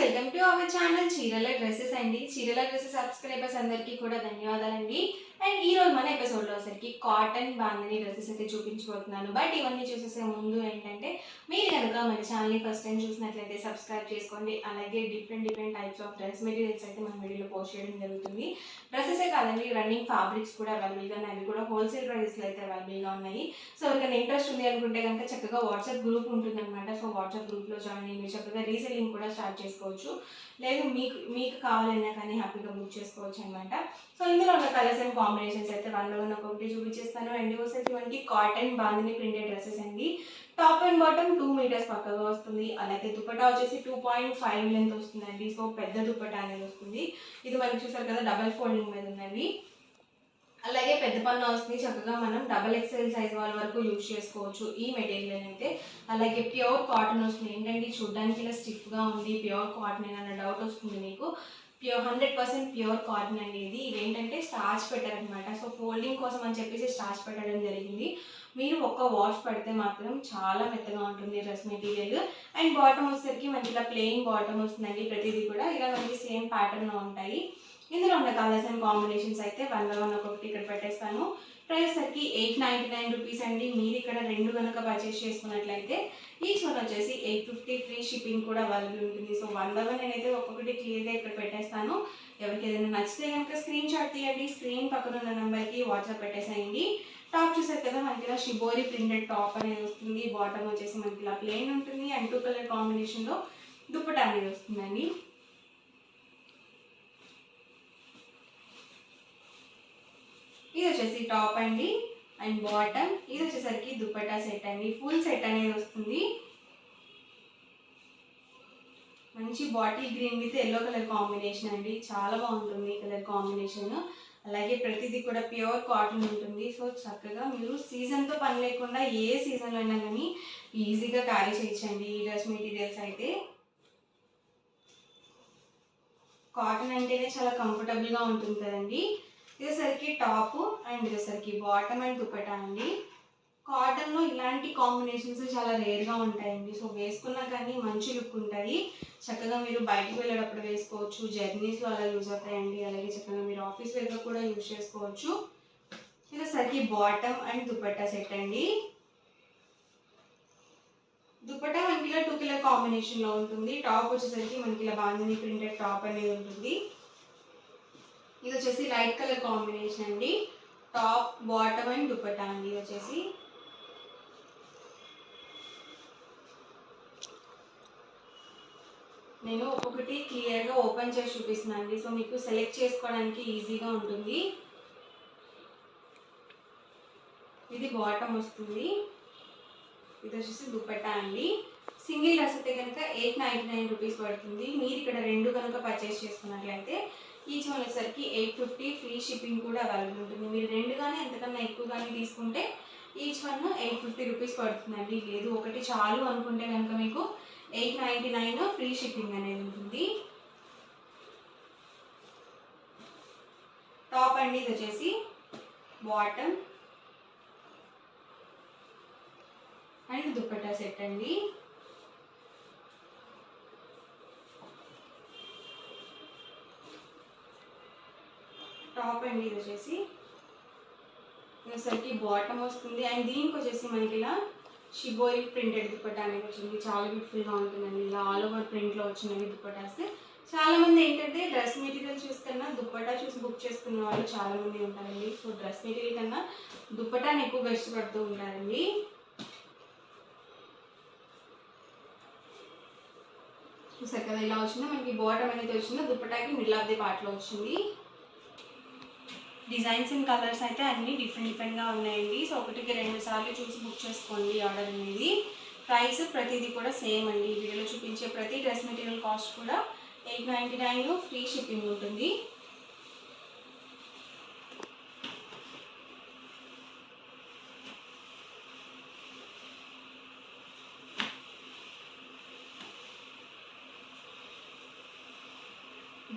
Welcome to our channel చీరల dresses అండి. చీరల డ్రెస్సెస్ సబ్స్క్రైబర్స్ అందరికీ కూడా ధన్యవాదాలండి. అండ్ ఈ రోజు మన ఎపిసోడ్లో వచ్చరికి కాటన్ బాందిని డ్రెస్సెస్ అయితే చూపించబోతున్నాను. బట్ ఇవన్నీ చూసేసే ముందు ఏంటంటే మీరు కనుక మన ఛానల్ని ఫస్ట్ టైం చూసినట్లయితే సబ్స్క్రైబ్ చేసుకోండి. అలాగే different types of dress materials అయితే మన వీడియోలో పోస్ట్ చేయడం జరుగుతుంది. డ్రెస్సెసే కాదండి, రన్నింగ్ ఫ్యాబ్రిక్స్ కూడా అవైలబుల్గా ఉన్నాయి. అవి కూడా హోల్సేల్ ప్రైస్లో అయితే అవైలబుల్గా ఉన్నాయి. సో ఎవరికైనా ఇంట్రెస్ట్ ఉంది అనుకుంటే కనుక చక్కగా వాట్సాప్ గ్రూప్ ఉంటుందన్నమాట. సో వాట్సాప్ గ్రూప్లో జాయిన్ అయ్యి మీరు చక్కగా రీసెల్లింగ్ కూడా స్టార్ట్ చేసుకోవచ్చు. లేదు మీకు కావాలన్నా కానీ హ్యాపీగా బుక్ చేసుకోవచ్చు అనమాట. సో ఇందులో ఉన్న కలర్స్ అండ్ కాంబినేషన్స్ అయితే వన్ ఒక్కొక్కటి చూపించేస్తాను. అండ్ వచ్చేసి మనకి కాటన్ బాందిని ప్రింటెడ్ డ్రెస్సెస్ అండి. టాప్ అండ్ బాటమ్ 2 మీటర్స్ పక్కగా వస్తుంది. అలాగే దుపట్టా వచ్చేసి 2.5 లెంత్ వస్తుందండి. సో పెద్ద దుపట్టా అనేది వస్తుంది. ఇది మనకి చూసారు కదా, డబల్ ఫోల్డింగ్ మీద ఉందండి. అలాగే పెద్ద పన్ను వస్తుంది. చక్కగా మనం డబల్ ఎక్స్ఎల్ సైజ్ వాళ్ళ వరకు యూజ్ చేసుకోవచ్చు ఈ మెటీరియల్ అయితే. అలాగే ప్యూర్ కాటన్ వస్తుంది. ఏంటంటే చూడడానికి ఇలా స్టిఫ్గా ఉంది, ప్యూర్ కాటన్ అన్న డౌట్ వస్తుంది మీకు. 100% ప్యూర్ కాటన్ అండి. ఇవేంటంటే స్టార్చ్ పెట్టారనమాట. సో ఫోల్డింగ్ కోసం అని చెప్పేసి స్టార్చ్ పెట్టడం జరిగింది. మీరు ఒక్క వాష్ పడితే మాత్రం చాలా మెత్తగా ఉంటుంది డ్రెస్ మెటీరియల్. అండ్ బాటమ్ వచ్చేసరికి మనకి ఇలా ప్లెయిన్ బాటమ్ వస్తుందండి. ప్రతిదీ కూడా ఇలా మనకి సేమ్ ప్యాటర్న్లో ఉంటాయి. ఇందులో ఉన్న కలర్స్ అండ్ కాంబినేషన్స్ అయితే వన్ ఒక్కొక్కటి ఇక్కడ పెట్టేస్తాను. ప్రైస్ సరికి 899 రూపీస్ అండి. మీరు ఇక్కడ రెండు కనుక పర్చేస్ చేసుకున్నట్లయితే ఈచ్ వన్ వచ్చేసి 850 ఫ్రీ షిప్పింగ్ కూడా అవైలబుల్ ఉంటుంది. సో వన్ నేనైతే ఒక్కొక్కటి క్లియర్గా ఇక్కడ పెట్టేస్తాను. ఎవరికి ఏదైనా నచ్చితే కనుక స్క్రీన్ షాట్ తీయండి. స్క్రీన్ పక్కన ఉన్న నెంబర్కి వాట్సాప్ పెట్టేసేయండి. టాప్ చూసారు కదా, మనకి ఇలా షిబోరి ప్రింటెడ్ టాప్ అనేది వస్తుంది. బాటమ్ వచ్చేసి మనకి ఇలా ప్లెయిన్ ఉంటుంది. అండ్ 2 కలర్ కాంబినేషన్లో దుప్పటా అనేది వస్తుందండి. ఇది వచ్చేసి టాప్ అండి అండ్ బాటమ్. ఇది వచ్చేసరికి దుపట్టా సెట్ అండి. ఫుల్ సెట్ అనేది వస్తుంది. మంచి bottle green with yellow colour combination అండి. చాలా బాగుంటుంది ఈ కలర్ కాంబినేషన్. అలాగే ప్రతిదీ కూడా ప్యూర్ కాటన్ ఉంటుంది. సో చక్కగా మీరు సీజన్తో పని లేకుండా ఏ సీజన్లో అయినా కానీ ఈజీగా క్యారీ చేయొచ్చండి ఈ డ్రెస్ మెటీరియల్స్ అయితే. కాటన్ అంటేనే చాలా కంఫర్టబుల్గా ఉంటుంది కదండి. ఇదేసరికి టాప్ అండ్ ఇదేసరికి బాటమ్ అండ్ దుపట్టా అండి. కాటన్లో ఇలాంటి కాంబినేషన్స్ చాలా రేర్గా ఉంటాయండి. సో వేసుకున్నా కానీ మంచి లుక్ ఉంటుంది. చక్కగా మీరు బయటకు వెళ్ళేటప్పుడు వేసుకోవచ్చు. జర్నీస్లో అలా యూజ్ అవుతాయండి. అలాగే చక్కగా మీరు ఆఫీస్ వేర్గా కూడా యూజ్ చేసుకోవచ్చు. ఇదేసరికి బాటమ్ అండ్ దుపట్టా సెట్ అండి. దుపట్టా మనకి ఇలా 2 కలర్ కాంబినేషన్లో ఉంటుంది. టాప్ వచ్చేసరికి మనకి ఇలా బాందిని ప్రింటెడ్ టాప్ అనేది ఉంటుంది. ఇది వచ్చేసి లైట్ కలర్ కాంబినేషన్ అండి. టాప్ బాటమ్ అండ్ దుపట్టా అండి. వచ్చేసి నేను ఒక్కొక్కటి క్లియర్గా ఓపెన్ చేసి చూపిస్తున్నాను అండి. సో మీకు సెలెక్ట్ చేసుకోవడానికి ఈజీగా ఉంటుంది. ఇది బాటమ్ వస్తుంది. ఇది వచ్చేసి దుపట్టా అండి. సింగిల్ డ్రెస్ అయితే కనుక 899 రూపీస్ పడుతుంది. మీరు ఇక్కడ రెండు కనుక పర్చేస్ చేసుకున్నట్లయితే ఈచ్ వన్ వచ్చేసరికి 850 ఫ్రీ షిప్పింగ్ కూడా అవైలబుల్ ఉంటుంది. మీరు రెండు కానీ ఎంతకన్నా ఎక్కువ కానీ తీసుకుంటే ఈచ్ వన్ 850 రూపీస్ పడుతుందండి. లేదు ఒకటి చాలు అనుకుంటే కనుక మీకు 899 ఫ్రీ షిప్పింగ్ అనేది ఉంటుంది. టాప్ అండి. ఇది వచ్చేసి బాటమ్ అండ్ దుపట్టా సెట్ అండి. టాప్ అండి. ఇది వచ్చేసి ఇదేసరికి బాటమ్ వస్తుంది. అండ్ దీనికి వచ్చేసి మనకి ఇలా షిబోరి ప్రింటెడ్ దుపట్టా అనేది వచ్చింది. చాలా బ్యూటిఫుల్గా ఉంటుందండి. ఇలా ఆల్ ఓవర్ ప్రింట్లో వచ్చినవి దుపట్టాస్. చాలామంది ఏంటంటే డ్రెస్ మెటీరియల్ చూసుకన్నా దుపట్టా చూసి బుక్ చేసుకున్న వాళ్ళు చాలామంది ఉంటారండి. సో డ్రెస్ మెటీరియల్ కన్నా దుపట్టాని ఎక్కువగా ఇష్టపడుతూ ఉంటారండి. చూసారు కదా, ఇలా వచ్చిందో మనకి బాటమ్ అనేది వచ్చిందో దుపట్టాకి మిడిల్ ఆఫ్ ది పార్ట్లో వచ్చింది. డిజైన్స్ అండ్ కలర్స్ అయితే అన్నీ డిఫరెంట్గా ఉన్నాయండి. సో ఒకటికి 2 సార్లు చూసి బుక్ చేసుకోండి ఆర్డర్ అనేది. ప్రైస్ ప్రతిదీ కూడా సేమ్ అండి. వీడియోలో చూపించే ప్రతి డ్రెస్ మెటీరియల్ కాస్ట్ కూడా 899 ఫ్రీ షిప్పింగ్ ఉంటుంది.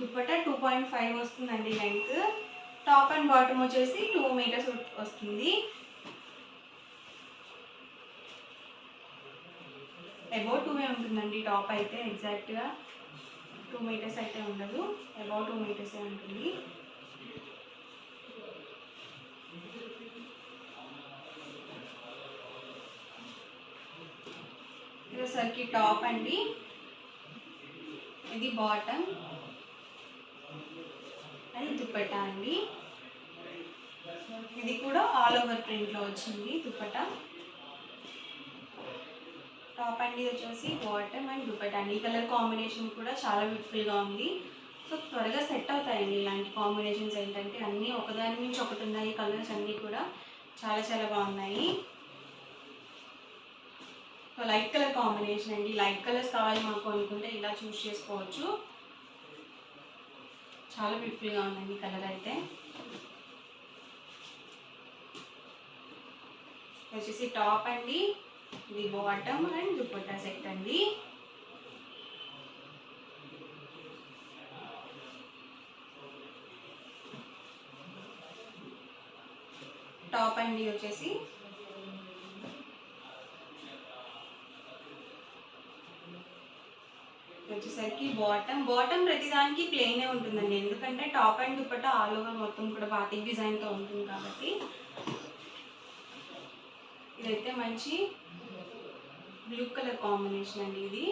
దుపట్టా 2.5 వస్తుందండి లెంత్. టాప్ అండ్ బాటమ్ వచ్చేసి 2 మీటర్స్ వస్తుంది. అబౌట్ 2 ఉంటుందండి టాప్ అయితే ఎగ్జాక్ట్గా. 2 మీటర్స్ అయితే ఉండదు, అబౌట్ 2 మీటర్సే ఉంటుంది. ఇది వచ్చేసరికి టాప్ అండి, ఇది బాటమ్ అండ్ దుపట్టా అండి. ఇది కూడా ఆల్ ఓవర్ ప్రింట్లో వచ్చింది దుపట్టా. టాప్ అండి వచ్చేసి బాటమ్ అండ్ దుపట్టా అండి. ఈ కలర్ కాంబినేషన్ కూడా చాలా బ్యూటిఫుల్గా ఉంది. సో త్వరగా సెట్ అవుతాయండి ఇలాంటి కాంబినేషన్స్. ఏంటంటే అన్నీ ఒకదాని నుంచి ఒకటి ఉన్నాయి, కలర్స్ అన్నీ కూడా చాలా చాలా బాగున్నాయి. సో లైట్ కలర్ కాంబినేషన్ అండి, లైట్ కలర్స్ కావాలి మాకు అనుకుంటే ఇలా చూస్ చేసుకోవచ్చు. చాలా బ్యూటిఫుల్గా ఉందండి కలర్ అయితే. వచ్చేసి టాప్ అండి, ఇది బాటమ్ అండ్ దుపట్టా సెట్ అండి. టాప్ అండి వచ్చేసి వచ్చేసరికి బాటమ్ ప్రతిదానికి ప్లెయినే ఉంటుందండి, ఎందుకంటే top and dupatta all over మొత్తం కూడా బాతిక్ డిజైన్తో ఉంటుంది కాబట్టి. ఇదైతే మంచి బ్లూ కలర్ కాంబినేషన్ అండి ఇది.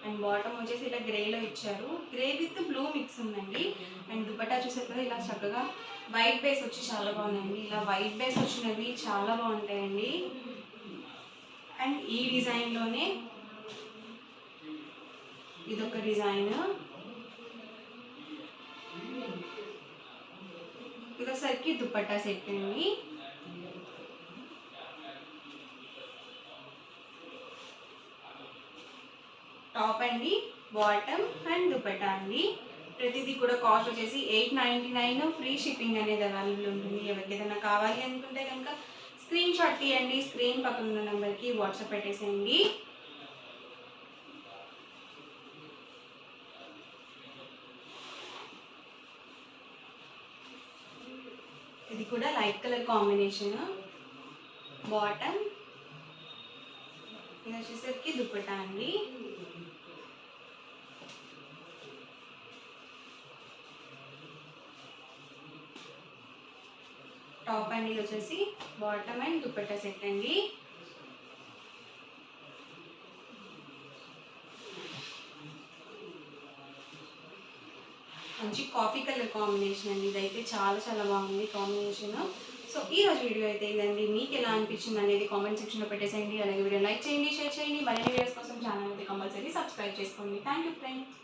అండ్ బాటమ్ వచ్చేసి ఇలా గ్రేలో ఇచ్చారు, గ్రే విత్ బ్లూ మిక్స్ ఉందండి. అండ్ దుపట్టా చూసారు కదా, ఇలా చక్కగా వైట్ బేస్ వచ్చి చాలా బాగుందండి. ఇలా వైట్ బేస్ వచ్చినవి చాలా బాగుంటాయండి. అండ్ ఈ డిజైన్లోనే ఇదొక డిజైన్, ఇదొసరికి దుపట్టా సెట్ అండి. టాప్ అండి, బాటమ్ అండ్ దుపట్టా అండి. ప్రతిదీ కూడా కాస్ట్ వచ్చేసి 899, ఫ్రీ షిప్పింగ్ అనేది అవైలబుల్ ఉంటుంది. ఎవరికి ఏదైనా కావాలి అనుకుంటే కనుక స్క్రీన్ షాట్ తీయండి, స్క్రీన్ పక్కన ఉన్న నెంబర్కి వాట్సాప్ పెట్టేసేయండి. ఇది కూడా లైట్ కలర్ కాంబినేషన్, బాటమ్, ఇది వచ్చేసరికి దుపట్టా అండి. టాప్ అండి, ఇది వచ్చేసి బాటమ్ అండ్ దుపట్టా సెట్ అండి. మంచి కాఫీ కలర్ కాంబినేషన్ అండి, ఇదైతే చాలా చాలా బాగుంది కాంబినేషన్. సో ఈ రోజు వీడియో అయితే ఇదండి. మీకు ఎలా అనిపించింది అనేది కామెంట్ సెక్షన్లో పెట్టేసేయండి. అలాగే వీడియో లైక్ చేయండి, షేర్ చేయండి. మరిన్ని వీడియోస్ కోసం ఛానల్ అయితే కంపల్సరీ సబ్స్క్రైబ్ చేసుకోండి. Thank you friends.